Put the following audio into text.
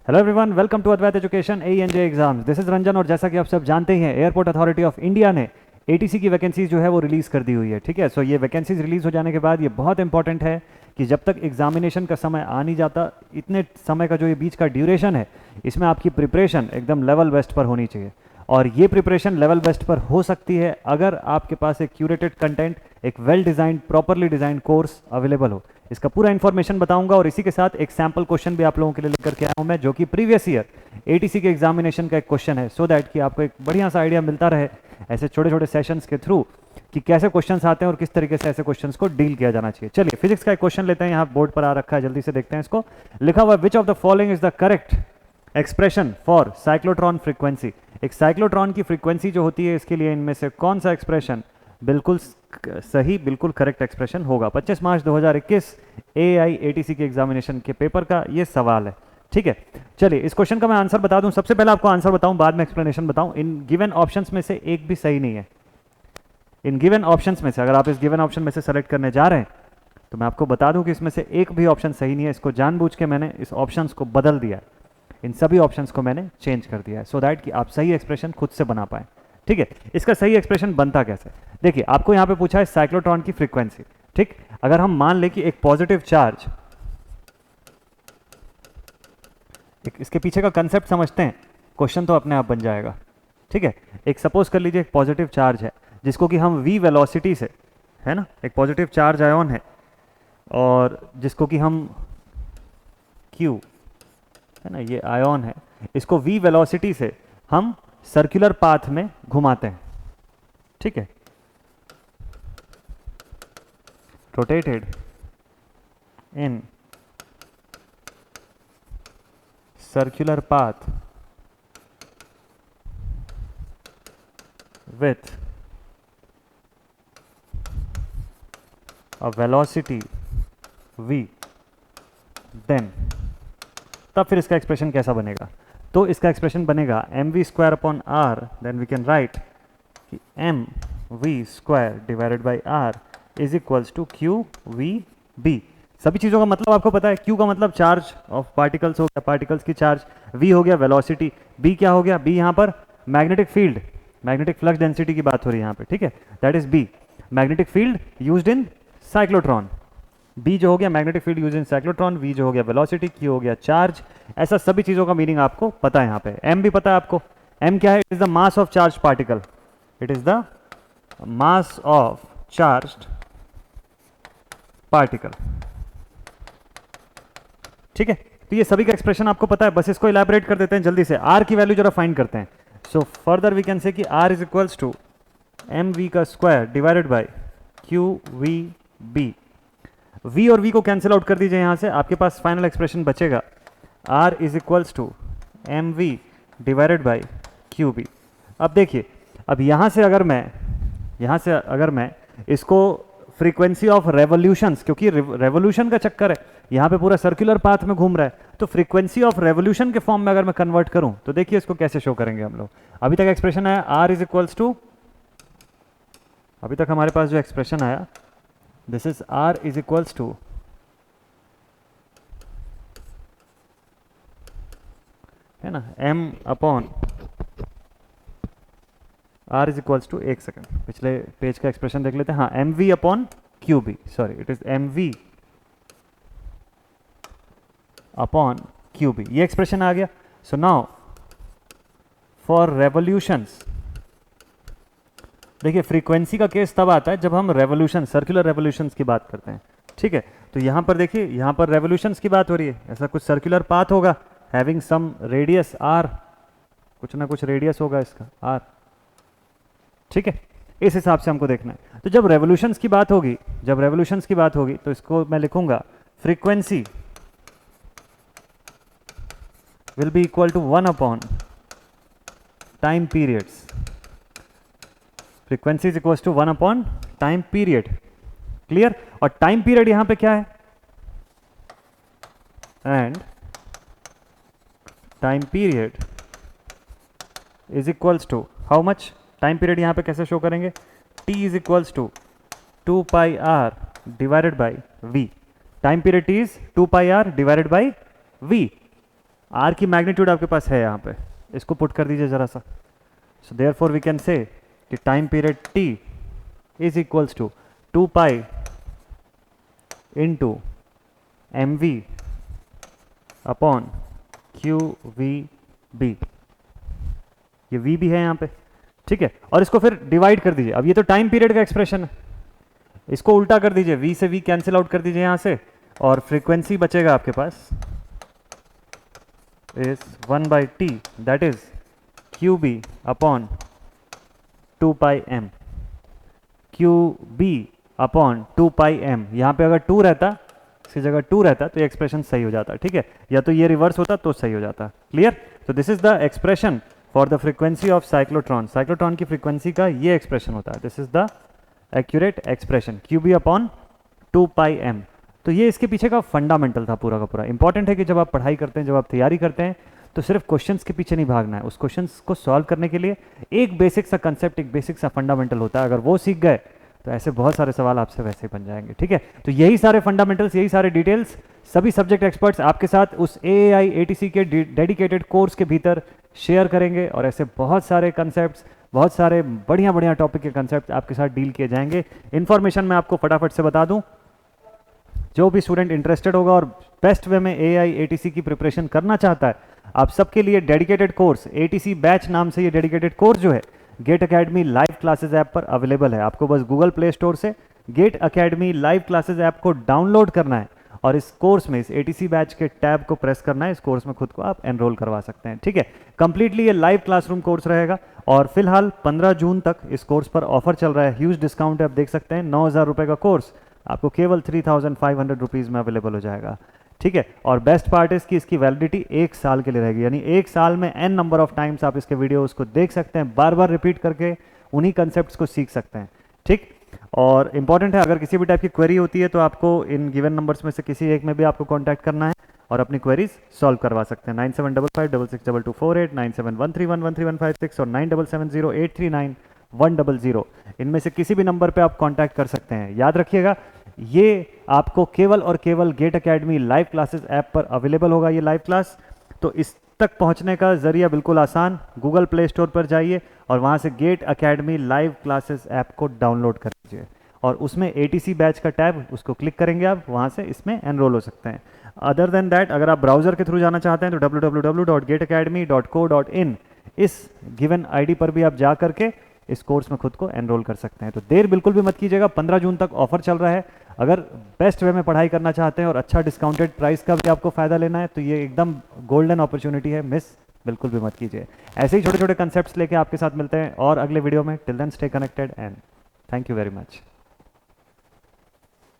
Hello everyone, welcome to Advait education ANJ exams. This is Ranjan. और जैसा कि आप सब जानते ही हैं, एयरपोर्ट अथॉरिटी ऑफ इंडिया ने ATC की वैकेंसीज जो है वो रिलीज़ कर दी हुई है। ठीक है, सो ये वैकेंसीज रिलीज़ हो जाने के बाद ये बहुत इंपॉर्टेंट है कि जब तक एग्जामिनेशन का समय आ नहीं जाता, इतने समय का जो ये बीच का ड्यूरेशन है, इसमें आपकी प्रिपरेशन एकदम लेवल बेस्ट पर होनी चाहिए। और ये प्रिपरेशन लेवल बेस्ट पर हो सकती है अगर आपके पास एक क्यूरेटेड कंटेंट, एक well designed, properly designed course available हो। इसका पूरा इन्फॉर्मेशन बताऊंगा और इसी के साथ एक सैम्पल क्वेश्चन भी आप लोगों के लिए लेकर के आया हूं मैं, जो कि प्रीवियस ईयर ATC के एग्जामिनेशन का एक क्वेश्चन है, सो दैट कि आपको एक बढ़िया सा आइडिया मिलता रहे ऐसे छोटे छोटे सेशंस के थ्रू कि कैसे क्वेश्चंस आते हैं और किस तरीके से ऐसे क्वेश्चंस को डील किया जाना चाहिए। चलिए फिजिक्स का एक क्वेश्चन लेते हैं, यहाँ बोर्ड पर आ रखा है, जल्दी से देखते हैं इसको। लिखा हुआ which of the following is the correct expression for cyclotron frequency. एक साइक्लोट्रॉन की फ्रीक्वेंसी जो होती है, इसके लिए इनमें से कौन सा एक्सप्रेशन बिल्कुल सही, बिल्कुल करेक्ट एक्सप्रेशन होगा। 25 मार्च 2021 AIATC के एग्जामिनेशन के पेपर का ये सवाल है। ठीक है, चलिए इस क्वेश्चन का मैं आंसर बता दूं। सबसे पहले आपको आंसर बताऊं, बाद में एक्सप्लेनेशन बताऊं। इन गिवन ऑप्शंस में से एक भी सही नहीं है। इन गिवन ऑप्शंस में से अगर आप इस गिवन ऑप्शन में से सेलेक्ट करने जा रहे हैं तो मैं आपको बता दूं कि इसमें से एक भी ऑप्शन सही नहीं है। इसको जानबूझ के मैंने इस ऑप्शंस को बदल दिया है, इन सभी ऑप्शंस को मैंने चेंज कर दिया है, सो दैट कि आप सही एक्सप्रेशन खुद से बना पाए। ठीक है, इसका सही एक्सप्रेशन बनता कैसे, देखिए आपको यहाँ पे पूछा है साइक्लोट्रॉन की फ्रीक्वेंसी। ठीक, अगर हम मान लें कि एक पॉजिटिव चार्ज, इसके पीछे का कंसेप्ट समझते हैं, क्वेश्चन तो अपने आप बन जाएगा। ठीक है, एक सपोज कर लीजिए एक पॉजिटिव चार्ज है जिसको कि हम v वेलोसिटी से, है ना, एक पॉजिटिव चार्ज आयोन है और जिसको कि हम q, है ना, ये आयोन है, इसको v वेलोसिटी से हम सर्कुलर पाथ में घुमाते हैं। ठीक है, rotated in circular path with a velocity v, then तब फिर इसका एक्सप्रेशन कैसा बनेगा, तो इसका एक्सप्रेशन बनेगा mv²/r, then we can write कि mv² divided by r is equals to qvb। सभी चीज़ों का मतलब आपको पता है। q का मतलब चार्ज ऑफ पार्टिकल्स हो गया, पार्टिकल्स की चार्ज, v हो गया वेलोसिटी, b क्या हो गया, b यहाँ पर magnetic field, magnetic flux density की बात हो रही है यहाँ पे। ठीक है, that is B, magnetic field used in cyclotron. B जो हो गया magnetic field used in cyclotron, V जो हो गया वेलोसिटी, क्यू हो गया चार्ज। ऐसा सभी चीज़ों का मीनिंग आपको पता है यहाँ पे। एम भी पता है आपको, एम क्या है, it is the mass of charge particle, it is the mass of charge particle. ठीक है, तो ये सभी का एक्सप्रेशन आपको पता है, बस इसको इलैबोरेट कर देते हैं जल्दी से। आर की वैल्यू जरा फाइंड करते हैं। So further we can say कि R is equals to mv² divided by qvb। v और v को कैंसिल आउट कर दीजिए यहाँ से, आपके पास फाइनल एक्सप्रेशन बचेगा R is equals to mv divided by qb। अब देखिए, अब यहाँ से अगर मैं इसको फ्रीक्वेंसी ऑफ रेवोल्यूशंस, क्योंकि रेवोल्यूशन का चक्कर है यहाँ पे, पूरा सर्कुलर पाथ में घूम रहा है, तो फ्रीक्वेंसी ऑफ रेवोल्यूशन के फॉर्म में अगर मैं कन्वर्ट करूं तो देखिए इसको कैसे शो करेंगे हम लोग। अभी तक एक्सप्रेशन आया R इज इक्वल्स टू, अभी तक हमारे पास जो एक्सप्रेशन आया, this is R is equals to है ना m/, R is equals to, एक सेकेंड पिछले पेज का एक्सप्रेशन देख लेते हैं। हाँ, mv/qb, sorry it is mv/qb, ये एक्सप्रेशन आ गया। सो नाउ फॉर रेवोल्यूशंस, देखिए फ्रीक्वेंसी का केस तब आता है जब हम रेवोल्यूशन, सर्कुलर रेवोल्यूशंस की बात करते हैं। ठीक है, तो यहाँ पर देखिए, यहाँ पर रेवोल्यूशंस की बात हो रही है, ऐसा कुछ सर्कुलर पाथ होगा हैविंग सम रेडियस r, कुछ ना कुछ रेडियस होगा इसका r। ठीक है, इस हिसाब से हमको देखना है। तो जब रेवोल्यूशंस की बात होगी, तो इसको मैं लिखूंगा frequency will be equal to 1/time periods. Frequency is equals to 1/time period. Clear? और टाइम पीरियड यहां पे क्या है, and time period is equals to how much, time period यहां पे कैसे शो करेंगे, t is equals to 2πr divided by v। Time period t is 2πr divided by v। R की मैग्नीट्यूड आपके पास है यहाँ पे, इसको पुट कर दीजिए ज़रा सा। So therefore we can say कि time period T is equals to 2 pi into M V upon Q V B. ये वी भी है यहाँ पे, ठीक है। और इसको फिर डिवाइड कर दीजिए। अब ये तो टाइम पीरियड का एक्सप्रेशन है, इसको उल्टा कर दीजिए, वी से वी कैंसिल आउट कर दीजिए यहाँ से, और फ्रीक्वेंसी बचेगा आपके पास is 1 by T that is Q B upon 2 pi M, Q B upon 2 pi M. यहाँ पे अगर 2 रहता, इसकी जगह 2 रहता तो ये एक्सप्रेशन सही हो जाता, ठीक है, या तो ये रिवर्स होता तो सही हो जाता। क्लियर? तो this is the expression for the frequency of cyclotron. Cyclotron की फ्रीक्वेंसी का ये एक्सप्रेशन होता है। This is the accurate expression, Q B upon 2 pi M. तो ये इसके पीछे का फंडामेंटल था पूरा का पूरा। इंपॉर्टेंट है कि जब आप पढ़ाई करते हैं, जब आप तैयारी करते हैं, तो सिर्फ क्वेश्चंस के पीछे नहीं भागना है। उस क्वेश्चंस को सॉल्व करने के लिए एक बेसिक सा कंसेप्ट, एक बेसिक सा फंडामेंटल होता है। अगर वो सीख गए तो ऐसे बहुत सारे सवाल आपसे वैसे ही बन जाएंगे, ठीक है। तो यही सारे फंडामेंटल्स, यही सारे डिटेल्स सभी सब्जेक्ट एक्सपर्ट्स आपके साथ उस AAI ATC के डेडिकेटेड कोर्स के भीतर शेयर करेंगे, और ऐसे बहुत सारे कंसेप्ट्स, बहुत सारे बढ़िया बढ़िया टॉपिक के कंसेप्ट आपके साथ डील किए जाएंगे। इन्फॉर्मेशन मैं आपको फटाफट से बता दूं, जो भी स्टूडेंट इंटरेस्टेड होगा और बेस्ट वे में AAI ATC की प्रिपरेशन करना चाहता है, आप सबके लिए डेडिकेटेड कोर्स ATC बैच नाम से ये डेडिकेटेड कोर्स जो है Gate academy live classes app पर अवेलेबल है। आपको बस गूगल प्ले स्टोर से Gate academy live classes app को डाउनलोड करना है, और इस कोर्स में, इस ATC बैच के टैब को प्रेस करना है। इस कोर्स में खुद को आप एनरोल करवा सकते हैं, ठीक है। कंप्लीटली ये लाइव क्लासरूम कोर्स रहेगा, और फिलहाल 15 जून तक इस कोर्स पर ऑफर चल रहा है। ह्यूज डिस्काउंट है, आप देख सकते हैं। 9,000 रुपये का कोर्स आपको केवल 3,500 रुपीज़ में अवेलेबल हो जाएगा, ठीक है। और बेस्ट पार्ट है कि इसकी वैलिडिटी 1 साल के लिए रहेगी, यानी 1 साल में n नंबर ऑफ टाइम्स आप इसके वीडियोस को देख सकते हैं, बार बार रिपीट करके उन्हीं कंसेप्ट्स को सीख सकते हैं, ठीक। और इंपॉर्टेंट है, अगर किसी भी टाइप की क्वेरी होती है तो आपको इन गिवन नंबर्स में से किसी एक में भी आपको कॉन्टैक्ट करना है और अपनी क्वेरीज सॉल्व करवा सकते हैं। 9755662248, 9713113156 और 9770839100। इनमें से किसी भी नंबर पे आप कांटेक्ट कर सकते हैं। याद रखिएगा, ये आपको केवल और केवल Gate academy live classes app पर अवेलेबल होगा ये लाइव क्लास। तो इस तक पहुंचने का जरिया बिल्कुल आसान, गूगल प्ले स्टोर पर जाइए और वहां से Gate academy live classes app को डाउनलोड कर लीजिए, और उसमें ATC बैच का टैब, उसको क्लिक करेंगे आप, वहां से इसमें एनरोल हो सकते हैं। अदर देन दैट, अगर आप ब्राउजर के थ्रू जाना चाहते हैं तो www.gateacademy.co.in इस गिवन ID पर भी आप जा करके इस कोर्स में खुद को एनरोल कर सकते हैं। तो देर बिल्कुल भी मत कीजिएगा, 15 जून तक ऑफर चल रहा है। अगर बेस्ट वे में पढ़ाई करना चाहते हैं और अच्छा डिस्काउंटेड प्राइस का भी आपको फायदा लेना है, तो ये एकदम गोल्डन अपॉर्चुनिटी है, मिस बिल्कुल भी मत कीजिए। ऐसे ही छोटे छोटे कंसेप्ट्स लेके आपके साथ मिलते हैं और अगले वीडियो में। Till then stay connected and thank you very much.